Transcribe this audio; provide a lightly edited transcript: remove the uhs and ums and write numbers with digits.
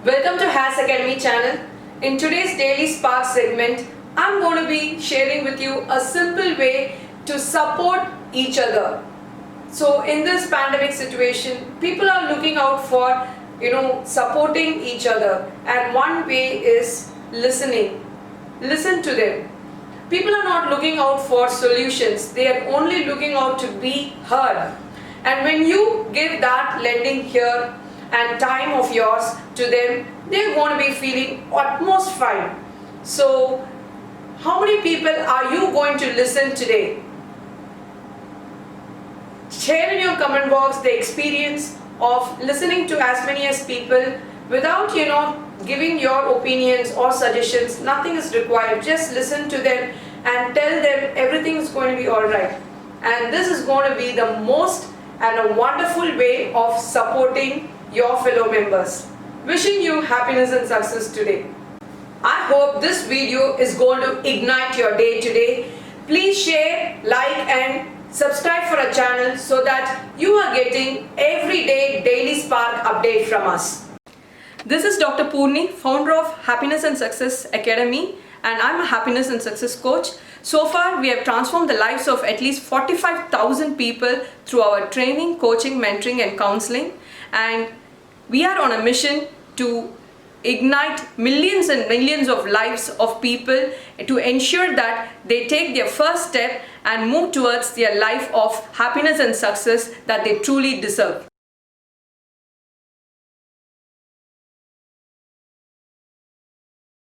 Welcome to Has Academy channel. In today's Daily Spark segment, I'm going to be sharing with you a simple way to support each other. So in this pandemic situation, people are looking out for, supporting each other, and one way is listening. Listen to them. People are not looking out for solutions. They are only looking out to be heard. And when you give that lending ear and time of yours to them, they're going to be feeling utmost fine. So, how many people are you going to listen today? Share in your comment box the experience of listening to as many as people without, giving your opinions or suggestions. Nothing is required. Just listen to them and tell them everything is going to be alright. And this is going to be the most and a wonderful way of supporting your fellow members. Wishing you happiness and success today. I hope this video is going to ignite your day today. Please share, like and subscribe for our channel so that you are getting everyday Daily Spark update from us. This is Dr. Poorani, founder of Happiness and Success Academy, and I'm a happiness and success coach. So far, we have transformed the lives of at least 45,000 people through our training, coaching, mentoring and counseling. And we are on a mission to ignite millions and millions of lives of people to ensure that they take their first step and move towards their life of happiness and success that they truly deserve.